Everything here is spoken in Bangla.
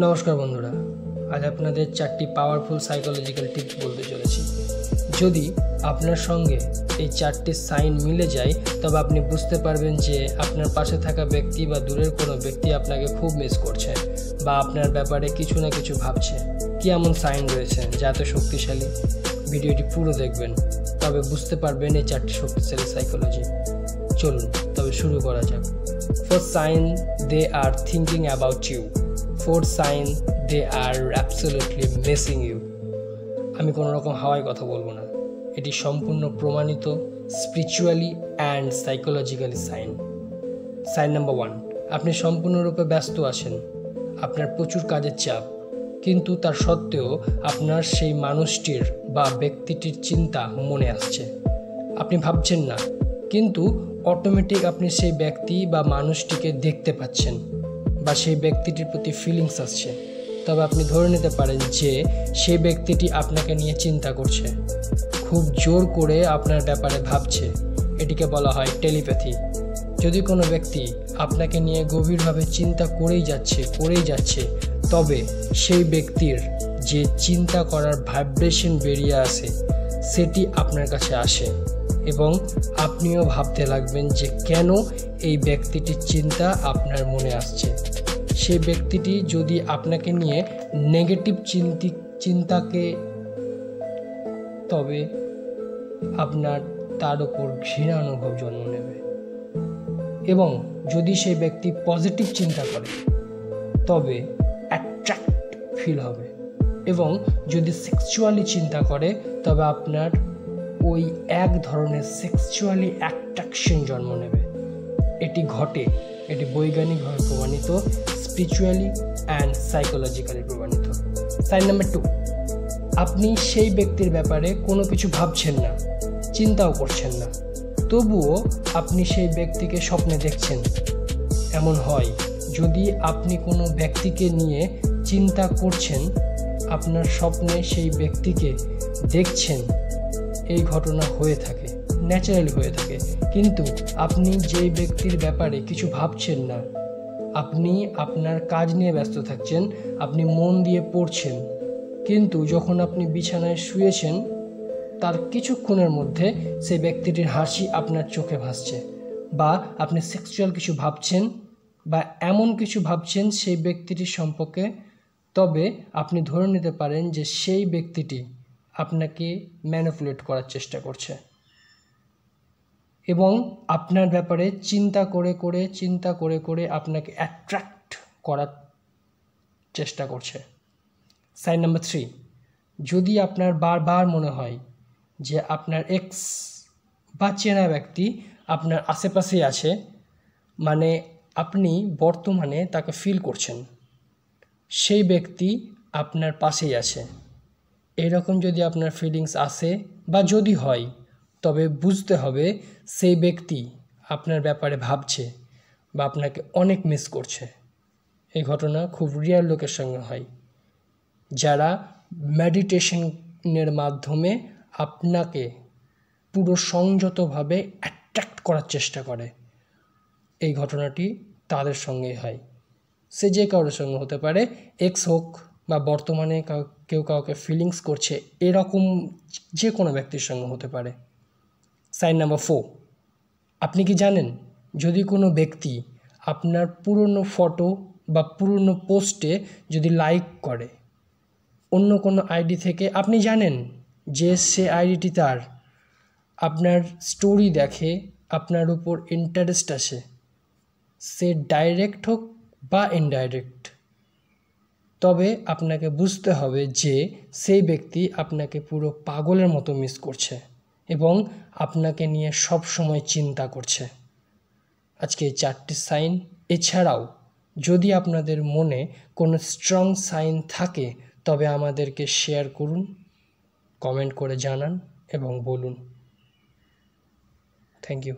নমস্কার বন্ধুরা, আজ আপনাদের 4টি পাওয়ারফুল সাইকোলজিক্যাল টিপস বলতে চলেছি। যদি আপনার সঙ্গে এই 4টি সাইন মিলে যায় তবে আপনি বুঝতে পারবেন যে আপনার পাশে থাকা ব্যক্তি বা দূরের কোনো ব্যক্তি আপনাকে খুব মিস করছে বা আপনার ব্যাপারে কিছু না কিছু ভাবছে। কি এমন সাইন রয়েছে যা এত শক্তিশালী? ভিডিওটি পুরো দেখবেন, তবে বুঝতে পারবেন এই 4টি শক্তিশালী সাইকোলজি। চলুন তবে শুরু করা যাক। First sign, they are thinking about you. Fourth sign, they are absolutely missing you. আমি কোনো রকম হাওয়ায় কথা বলবো না, এটি সম্পূর্ণ প্রমাণিত spiritually and psychologically sign. Sign number 1, আপনি সম্পূর্ণরূপে ব্যস্ত আছেন, আপনার প্রচুর কাজের চাপ, কিন্তু তার সত্ত্বেও আপনার সেই মানুষটির বা ব্যক্তিটির চিন্তা মনে আসছে। আপনি ভাবছেন না, কিন্তু অটোমেটিক আপনি সেই ব্যক্তি বা মানুষটিকে দেখতে পাচ্ছেন বা সেই ব্যক্তিটির প্রতি ফিলিংস আসছে। তবে আপনি ধরে নিতে পারেন যে সেই ব্যক্তিটি আপনাকে নিয়ে চিন্তা করছে, খুব জোর করে আপনার ব্যাপারে ভাবছে। এটিকে বলা হয় টেলিপ্যাথি। যদি কোনো ব্যক্তি আপনাকে নিয়ে গভীরভাবে চিন্তা করেই যাচ্ছে, তবে সেই ব্যক্তির যে চিন্তা করার ভাইব্রেশন বেরিয়ে আসে সেটি আপনার কাছে আসে এবং আপনিও ভাবতে লাগবেন যে কেন এই ব্যক্তিটির চিন্তা আপনার মনে আসছে। সেই ব্যক্তিটি যদি আপনাকে নিয়ে নেগেটিভ চিন্তাকে, তবে আপনার তার উপর ঘৃণা অনুভব জন্ম নেবে। এবং যদি সেই ব্যক্তি পজিটিভ চিন্তা করে তবে অ্যাট্রাক্ট ফিল হবে। এবং যদি সেক্সুয়ালি চিন্তা করে তবে আপনার ওই এক ধরনের সেক্সুয়ালি অ্যাট্রাকশন জন্ম নেবে। এটি ঘটে, এটি বৈজ্ঞানিকভাবে প্রমাণিত, স্পিরিচুয়ালি অ্যান্ড সাইকোলজিক্যালি প্রমাণিত। সাইন নাম্বার 2, আপনি সেই ব্যক্তির ব্যাপারে কোনো কিছু ভাবছেন না, চিন্তাও করছেন না, তবুও আপনি সেই ব্যক্তিকে স্বপ্নে দেখছেন। এমন হয় যদি আপনি কোনো ব্যক্তিকে নিয়ে চিন্তা করছেন, আপনার স্বপ্নে সেই ব্যক্তিকে দেখছেন। এই ঘটনা হয়ে থাকে, ন্যাচারালি হয়ে থাকে, কিন্তু আপনি যেই ব্যক্তির ব্যাপারে কিছু ভাবছেন না, আপনি আপনার কাজ নিয়ে ব্যস্ত থাকছেন, আপনি মন দিয়ে পড়ছেন, কিন্তু যখন আপনি বিছানায় শুয়েছেন তার কিছুক্ষণের মধ্যে সেই ব্যক্তিটির হাসি আপনার চোখে ভাসছে, বা আপনি সেক্সুয়াল কিছু ভাবছেন বা এমন কিছু ভাবছেন সেই ব্যক্তিটির সম্পর্কে, তবে আপনি ধরে নিতে পারেন যে সেই ব্যক্তিটি আপনাকে ম্যানিপুলেট করার চেষ্টা করছে এবং আপনার ব্যাপারে চিন্তা করে আপনাকে অ্যাট্রাক্ট করার চেষ্টা করছে। সাইন নাম্বার 3, যদি আপনার বারবার মনে হয় যে আপনার এক্স বা চেনা ব্যক্তি আপনার আশেপাশেই আছে, মানে আপনি বর্তমানে তাকে ফিল করছেন, সেই ব্যক্তি আপনার পাশেই আছে, এরকম যদি আপনার ফিলিংস আসে বা যদি হয়, তবে বুঝতে হবে সেই ব্যক্তি আপনার ব্যাপারে ভাবছে বা আপনাকে অনেক মিস করছে। এই ঘটনা খুব রিয়াল লোকের সঙ্গে হয়, যারা মেডিটেশনের মাধ্যমে আপনাকে পুরো সংযতভাবে অ্যাট্রাক্ট করার চেষ্টা করে। এই ঘটনাটি তাদের সঙ্গেই হয়, সে যে কারোর সঙ্গে হতে পারে, এক্স হোক বা বর্তমানে কেউ কাউকে ফিলিংস করছে, এরকম যে কোনো ব্যক্তির সঙ্গে হতে পারে। সাইন নাম্বার 4, আপনি কি জানেন যদি কোনো ব্যক্তি আপনার পুরনো ফটো বা পুরনো পোস্টে যদি লাইক করে অন্য কোনো আইডি থেকে, আপনি জানেন যে সে আইডিটি তার, আপনার স্টোরি দেখে, আপনার উপর ইন্টারেস্ট আসে, সে ডাইরেক্ট হোক বা ইনডাইরেক্ট, তবে আপনাকে বুঝতে হবে যে সেই ব্যক্তি আপনাকে পুরো পাগলের মতো মিস করছে এবং আপনাকে নিয়ে সব সময় চিন্তা করছে। আজকে এই 4টি সাইন, এছাড়াও যদি আপনাদের মনে কোনো স্ট্রং সাইন থাকে তবে আমাদেরকে শেয়ার করুন, কমেন্ট করে জানান এবং বলুন। Thank you.